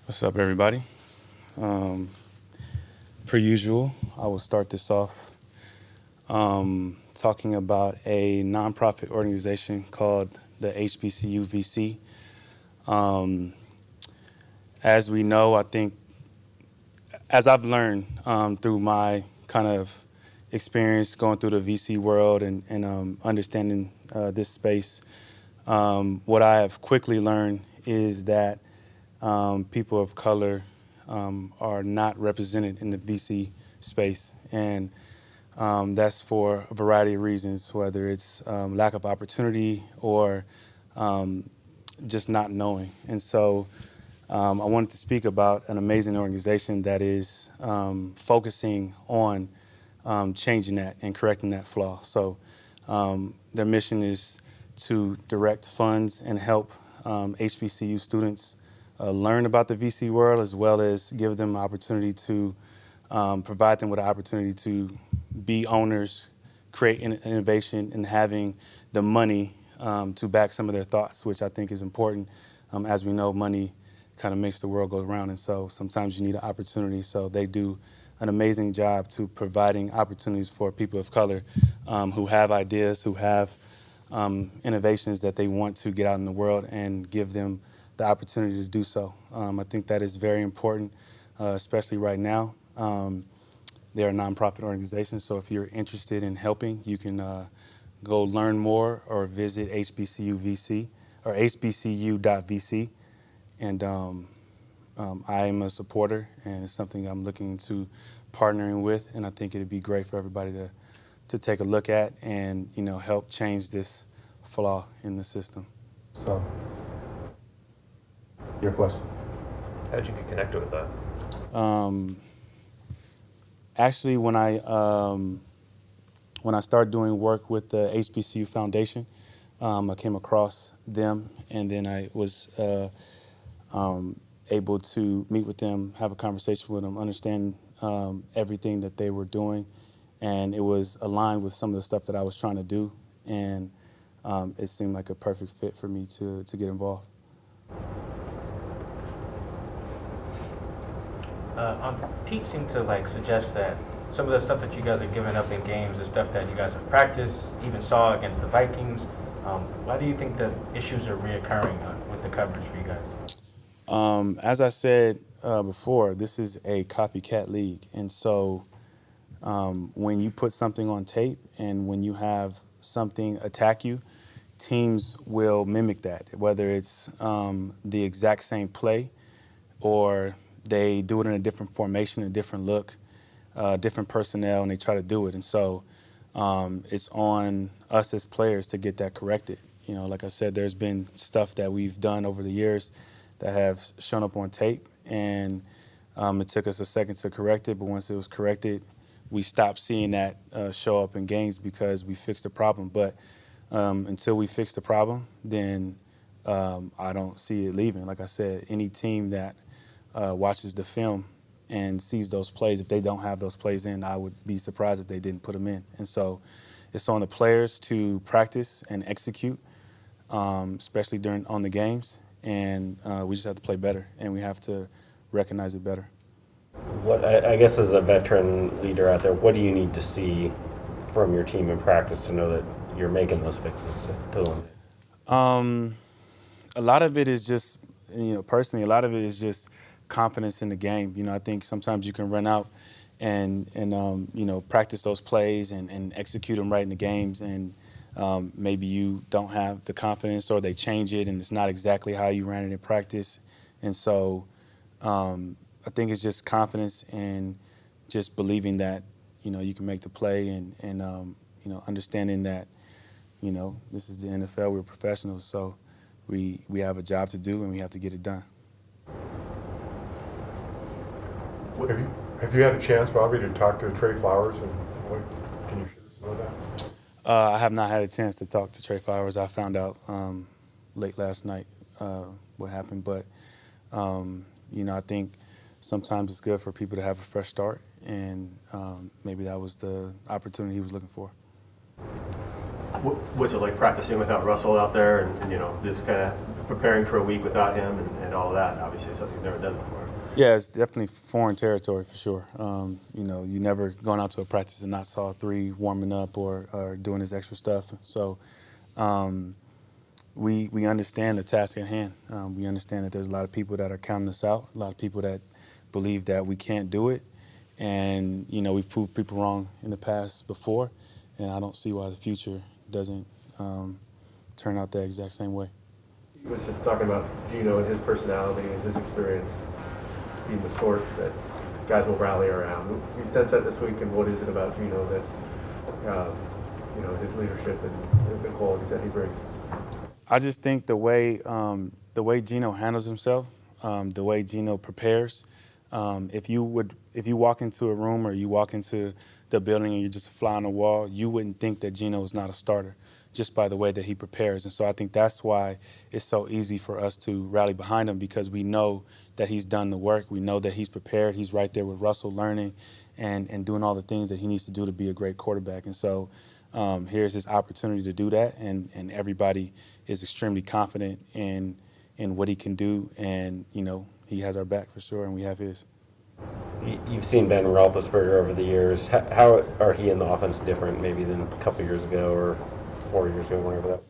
What's up, everybody? Per usual, I will start this off talking about a nonprofit organization called the HBCU VC. As we know, I think, as I've learned through my kind of experience going through the VC world and understanding this space, what I have quickly learned is that people of color are not represented in the VC space. And that's for a variety of reasons, whether it's lack of opportunity or just not knowing. And so I wanted to speak about an amazing organization that is focusing on changing that and correcting that flaw. So their mission is to direct funds and help HBCU students learn about the VC world, as well as give them an opportunity to provide them with an opportunity to be owners, create innovation, and having the money to back some of their thoughts, which I think is important. As we know, money kind of makes the world go around, and so sometimes you need an opportunity. So they do an amazing job to providing opportunities for people of color who have ideas, who have innovations that they want to get out in the world, and give them the opportunity to do so. I think that is very important, especially right now. They're a nonprofit organization, so if you're interested in helping, you can go learn more or visit HBCU VC or hbcu.vc. And I am a supporter, and it's something I'm looking to partnering with, and I think it'd be great for everybody to take a look at and help change this flaw in the system. So, your questions. How did you get connected with that? Actually, when I started doing work with the HBCU Foundation, I came across them, and then I was able to meet with them, have a conversation with them, understand everything that they were doing, and it was aligned with some of the stuff that I was trying to do, and it seemed like a perfect fit for me to get involved. Pete seemed to suggest that some of the stuff that you guys are giving up in games is stuff that you guys have practiced, even saw against the Vikings. Why do you think the issues are reoccurring with the coverage for you guys? As I said before, this is a copycat league, and so when you put something on tape and when you have something attack you, teams will mimic that, whether it's the exact same play or they do it in a different formation, a different look, different personnel, and they try to do it. And so it's on us as players to get that corrected. Like I said, there's been stuff that we've done over the years that have shown up on tape, and it took us a second to correct it. But once it was corrected, we stopped seeing that show up in games because we fixed the problem. But until we fix the problem, then I don't see it leaving. Like I said, any team that watches the film and sees those plays, if they don't have those plays in, I would be surprised if they didn't put them in. And so it's on the players to practice and execute, especially on the games. And we just have to play better, and we have to recognize it better. I guess as a veteran leader out there, what do you need to see from your team in practice to know that you're making those fixes to win? A lot of it is just, personally, a lot of it is just confidence in the game. I think sometimes you can run out and practice those plays and execute them right in the games, and maybe you don't have the confidence, or they change it and it's not exactly how you ran it in practice. And so I think it's just confidence and just believing that you can make the play, and understanding that this is the NFL, we're professionals, so we have a job to do and we have to get it done. Have you had a chance, Bobby, to talk to Trey Flowers, and what can you share us about that? I have not had a chance to talk to Trey Flowers. I found out late last night what happened, but I think sometimes it's good for people to have a fresh start, and maybe that was the opportunity he was looking for. What's it like practicing without Russell out there, and this kind of preparing for a week without him and all that, obviously something you've never done before. Yeah, it's definitely foreign territory for sure. You know, you never gone out to a practice and not saw three warming up or doing his extra stuff. So we understand the task at hand. We understand that there's a lot of people that are counting us out, a lot of people that believe that we can't do it. And, you know, we've proved people wrong in the past before, and I don't see why the future doesn't turn out the exact same way. He was just talking about Gino and his personality and his experience being the sort that guys will rally around. You sense that this week, and what is it about Gino that, you know, his leadership and the qualities that he brings? I just think the way Gino handles himself, the way Gino prepares. If you walk into a room or you walk into the building and you're just a fly on the wall, you wouldn't think that Gino is not a starter just by the way that he prepares. And so I think that's why it's so easy for us to rally behind him, because we know that he's done the work. We know that he's prepared. He's right there with Russell learning and doing all the things that he needs to do to be a great quarterback. And so here's his opportunity to do that. And everybody is extremely confident in what he can do. And, you know, he has our back for sure, and we have his. You've seen Ben Roethlisberger over the years. How are he and the offense different maybe than a couple years ago or 4 years ago, whenever that?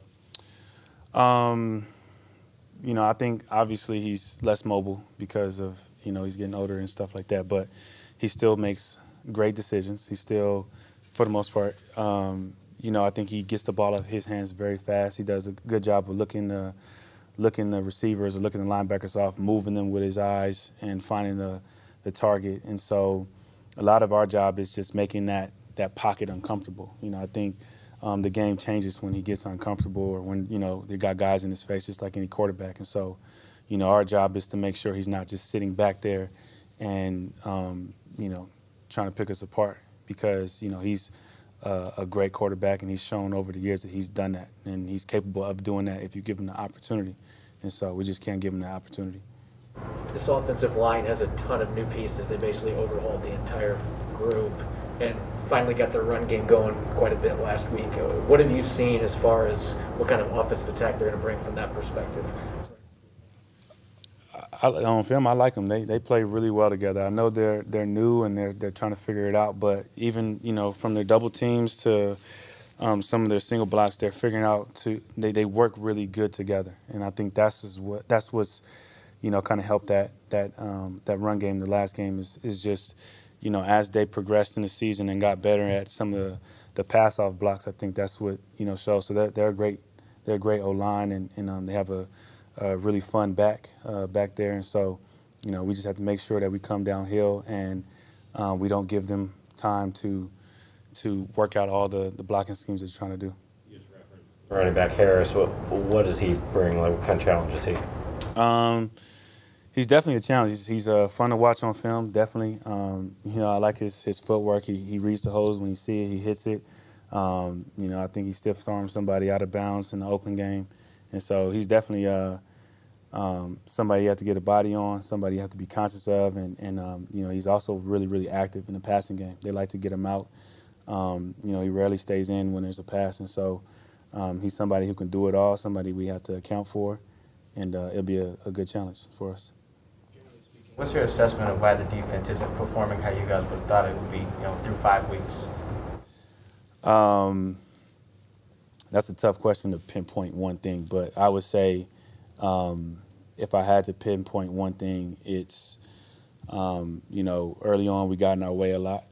You know, I think obviously he's less mobile because of, you know, he's getting older and stuff like that, but he still makes great decisions. He still, for the most part, you know, I think he gets the ball out of his hands very fast. He does a good job of looking the receivers or looking the linebackers off, moving them with his eyes and finding the target. And so a lot of our job is just making that pocket uncomfortable. You know, I think the game changes when he gets uncomfortable or when, you know, they got guys in his face just like any quarterback. And so, you know, our job is to make sure he's not just sitting back there and, you know, trying to pick us apart, because, you know, he's a great quarterback, and he's shown over the years that he's done that, and he's capable of doing that if you give him the opportunity. And so we just can't give him the opportunity. This offensive line has a ton of new pieces. They basically overhauled the entire group and finally got their run game going quite a bit last week. What have you seen as far as what kind of offensive attack they're going to bring from that perspective? On film, I like them. They play really well together. I know they're new and they're trying to figure it out, but even, you know, from their double teams to some of their single blocks, they're figuring out they work really good together. And I think that's what's you know, kind of helped that run game. The last game is just, you know, as they progressed in the season and got better at some of the pass off blocks, I think that's what, you know, shows. So they're a great O-line, and they have a really fun back there. And so, you know, we just have to make sure that we come downhill and we don't give them time to work out all the blocking schemes that they're trying to do. You just referenced running back Harris. What does he bring? Like, what kind of challenge is he? He's definitely a challenge. He's fun to watch on film, definitely. You know, I like his footwork. He reads the hose when he sees it, he hits it. You know, I think he stiff-armed somebody out of bounds in the open game. And so he's definitely somebody you have to get a body on, somebody you have to be conscious of. And you know, he's also really, really active in the passing game. They like to get him out. You know, he rarely stays in when there's a pass. And so he's somebody who can do it all, somebody we have to account for. And it'll be a good challenge for us. What's your assessment of why the defense isn't performing how you guys would have thought it would be, you know, through 5 weeks? That's a tough question to pinpoint one thing, but I would say if I had to pinpoint one thing, it's, you know, early on we got in our way a lot,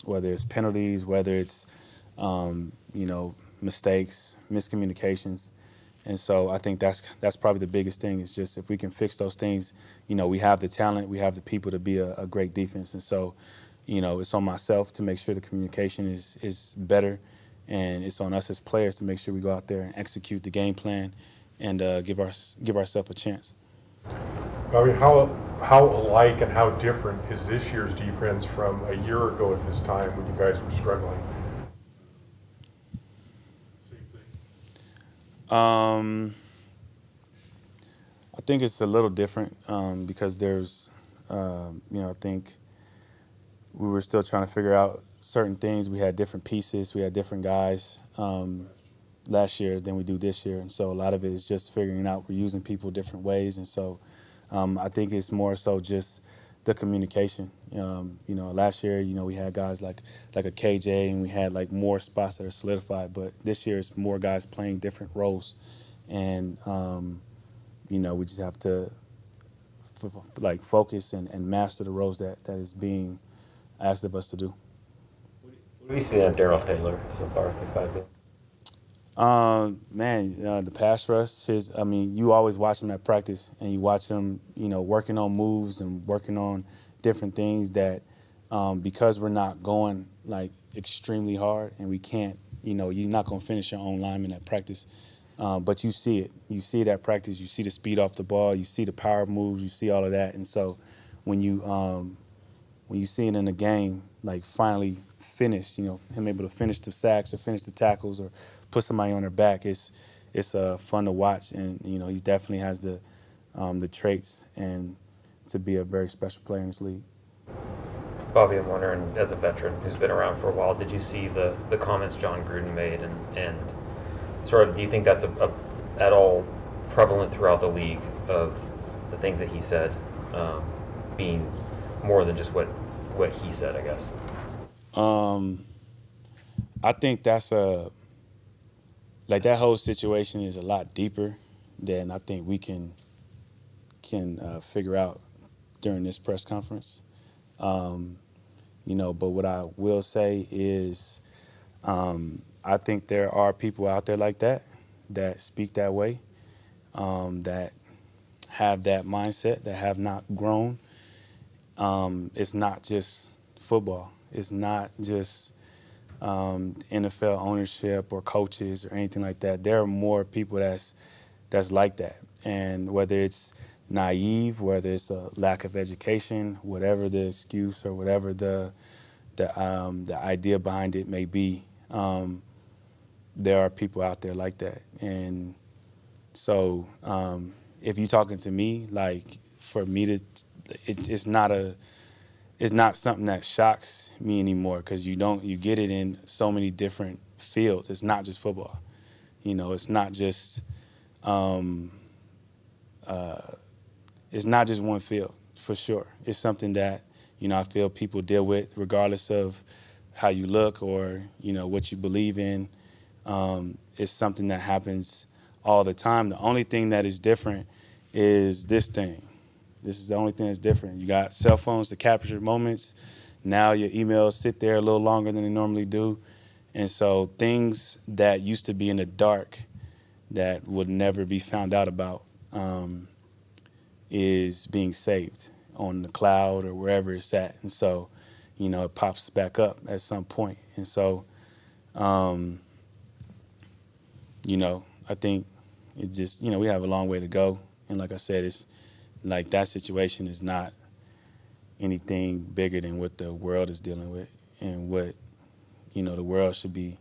whether it's penalties, whether it's, you know, mistakes, miscommunications. And so I think that's probably the biggest thing, is just if we can fix those things, you know, we have the talent, we have the people to be a great defense. And so, you know, it's on myself to make sure the communication is better, and it's on us as players to make sure we go out there and execute the game plan and give ourselves a chance. I mean, how alike and how different is this year's defense from a year ago at this time when you guys were struggling? I think it's a little different because there's, you know, I think we were still trying to figure out certain things. We had different pieces. We had different guys. last year than we do this year. And so a lot of it is just figuring out we're using people different ways. And so I think it's more so just the communication. Last year, we had guys like a KJ, and we had like more spots that are solidified. But this year, it's more guys playing different roles, and we just have to focus and master the roles that is being asked of us to do. What do you see on Darrell Taylor so far through 5 games? The pass rush, you always watch him at practice, and you watch him, working on moves and working on different things that, because we're not going like extremely hard, and we can't, you're not going to finish your own lineman at practice. But you see it. You see it at practice. You see the speed off the ball. You see the power moves. You see all of that. And so when you see it in the game, like finally finished, him able to finish the sacks or finish the tackles or put somebody on their back, it's fun to watch. And he definitely has the traits and to be a very special player in this league. Bobby, I'm wondering, as a veteran who's been around for a while, did you see the comments Jon Gruden made, and sort of, do you think that's at all prevalent throughout the league, of the things that he said being more than just what he said, I guess? I think that's that whole situation is a lot deeper than I think we can figure out during this press conference. But what I will say is I think there are people out there like that speak that way, that have that mindset, that have not grown. It's not just football. It's not just NFL ownership or coaches or anything like that. There are more people that's like that. And whether it's naive, whether it's a lack of education, whatever the excuse or whatever the idea behind it may be, there are people out there like that. And so if you're talking to me, like, for me it's not something that shocks me anymore, because you get it in so many different fields. It's not just football. It's not just it's not just one field, for sure. It's something that I feel people deal with regardless of how you look or what you believe in. It's something that happens all the time. The only thing that is different is this thing. This is the only thing that's different. You got cell phones to capture moments. Now your emails sit there a little longer than they normally do. And so things that used to be in the dark that would never be found out about is being saved on the cloud or wherever it's at. And so, it pops back up at some point. And so, I think it just, we have a long way to go. And like I said, it's like that situation is not anything bigger than what the world is dealing with and what, the world should be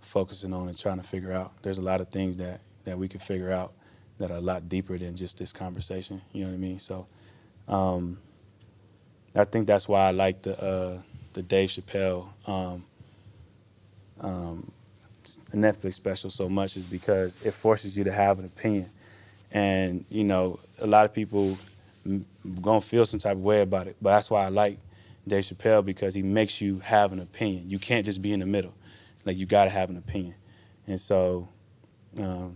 focusing on and trying to figure out. There's a lot of things that we can figure out that are a lot deeper than just this conversation. You know what I mean? So I think that's why I like the Dave Chappelle Netflix special so much, is because it forces you to have an opinion. And, a lot of people going to feel some type of way about it. But that's why I like Dave Chappelle, because he makes you have an opinion. You can't just be in the middle. Like, you got to have an opinion. And so, I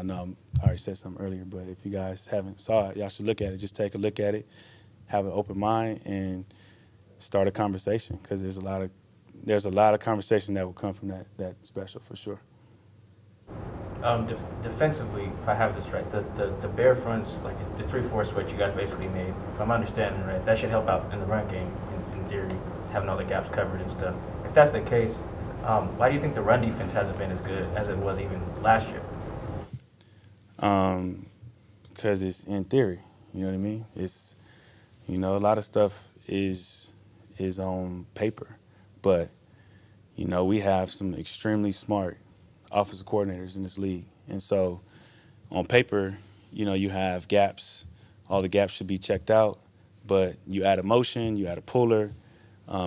know I already said something earlier, but if you guys haven't saw it, y'all should look at it. Just take a look at it, have an open mind, and start a conversation, because there's a lot of conversation that will come from that special, for sure. Defensively, if I have this right, the bare fronts, like the 3-4 switch you guys basically made, if I'm understanding right, that should help out in the run game, in theory, having all the gaps covered and stuff. If that's the case, why do you think the run defense hasn't been as good as it was even last year? Because it's in theory, you know what I mean? It's, a lot of stuff is on paper, but, we have some extremely smart offensive coordinators in this league. And so on paper, you have gaps. All the gaps should be checked out, but you add a motion, you add a puller,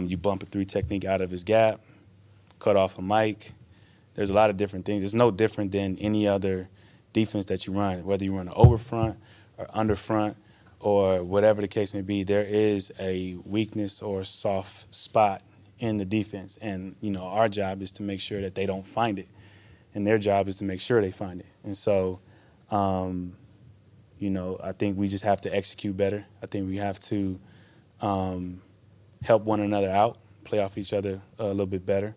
you bump a 3 technique out of his gap, cut off a mic, there's a lot of different things. It's no different than any other defense that you run, whether you run an over front or under front or whatever the case may be. There is a weakness or soft spot in the defense, and our job is to make sure that they don't find it, and their job is to make sure they find it. And so, I think we just have to execute better. I think we have to help one another out, play off each other a little bit better.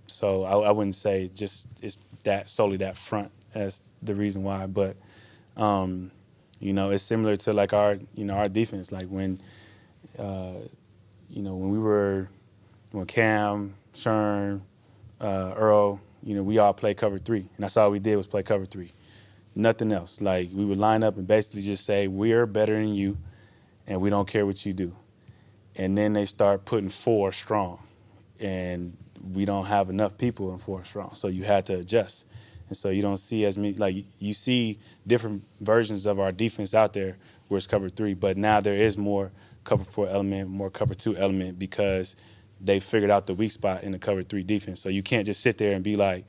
So I wouldn't say just it's solely that front as the reason why, but it's similar to like our defense. Like when when Cam, Shern, Earl, we all play cover 3, and that's all we did was play cover 3. Nothing else. Like we would line up and basically just say we're better than you, and we don't care what you do. And then they start putting 4 strong, and we don't have enough people in 4 strong, so you had to adjust. And so you don't see as many, like you see different versions of our defense out there where it's cover 3, but now there is more cover 4 element, more cover 2 element because they figured out the weak spot in the cover 3 defense. So you can't just sit there and be like,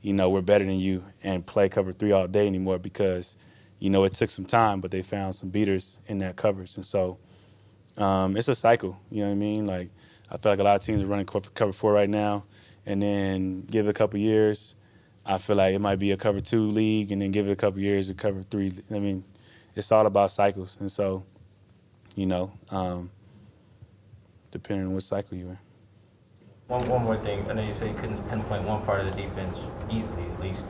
we're better than you and play cover 3 all day anymore because, it took some time, but they found some beaters in that coverage. And so it's a cycle, you know what I mean? Like I feel like a lot of teams are running cover 4 right now, and then give it a couple years, I feel like it might be a cover 2 league, and then give it a couple years to cover 3. I mean, it's all about cycles. And so, depending on which cycle you're in. One more thing. I know you said you couldn't pinpoint one part of the defense easily, at least.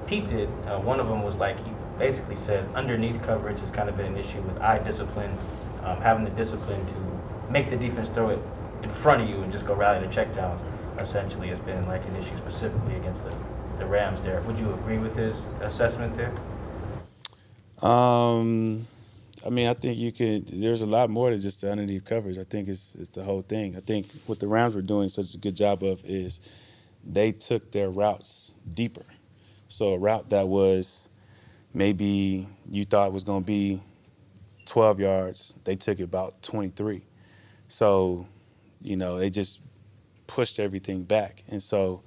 Pete did. One of them was like he basically said underneath coverage has kind of been an issue with eye discipline, having the discipline to make the defense throw it in front of you and just go rally the checkdowns. Essentially, has been like an issue specifically against the Rams there. Would you agree with his assessment there? I think there's a lot more than just the underneath coverage. I think it's the whole thing. I think what the Rams were doing such a good job of is they took their routes deeper. So a route that was maybe you thought was going to be 12 yards, they took it about 23. So, they just pushed everything back. And so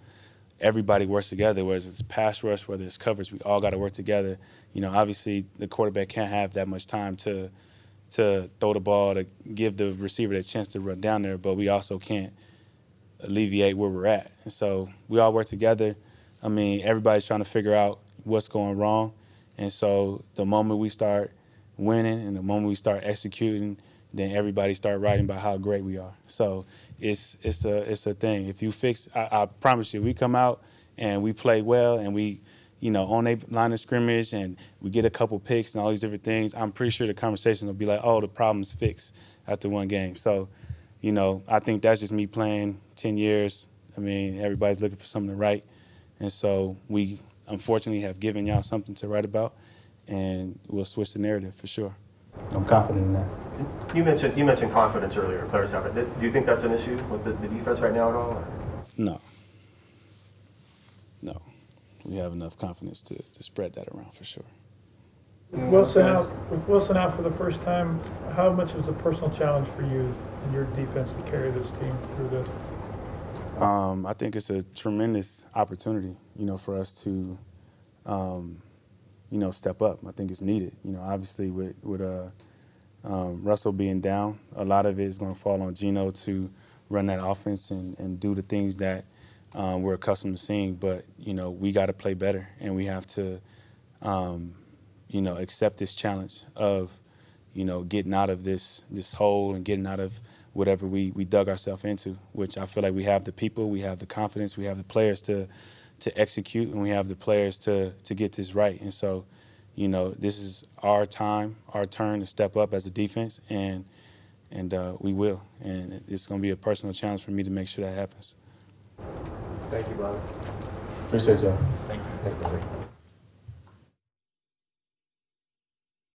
everybody works together, whether it's pass rush, whether it's coverage, we all got to work together. Obviously the quarterback can't have that much time to throw the ball, to give the receiver that chance to run down there, but we also can't alleviate where we're at. And so we all work together. Everybody's trying to figure out what's going wrong. And so the moment we start winning and the moment we start executing, then everybody start writing about how great we are. So it's a thing. If you fix, I promise you, we come out and we play well and we, on a line of scrimmage and we get a couple picks and all these different things, I'm pretty sure the conversation will be like, oh, the problem's fixed after one game. So, I think that's just me playing 10 years. Everybody's looking for something to write. And so we, unfortunately, have given y'all something to write about, and we'll switch the narrative for sure. I'm confident in that. You mentioned confidence earlier, players have it. Do you think that's an issue with the defense right now at all? Or? No. We have enough confidence to spread that around for sure. With Wilson out for the first time, how much was a personal challenge for you and your defense to carry this team through this? I think it's a tremendous opportunity, for us to, step up. I think it's needed. Obviously with Russell being down, a lot of it is going to fall on Geno to run that offense and do the things that we're accustomed to seeing. But, we got to play better, and we have to, accept this challenge of, getting out of this hole and getting out of whatever we dug ourselves into, which I feel like we have the people, we have the confidence, we have the players to execute, and we have the players to get this right. And so, this is our time, our turn to step up as a defense, and we will. And it's going to be a personal challenge for me to make sure that happens. Thank you, Bob. Appreciate y'all. Thank you.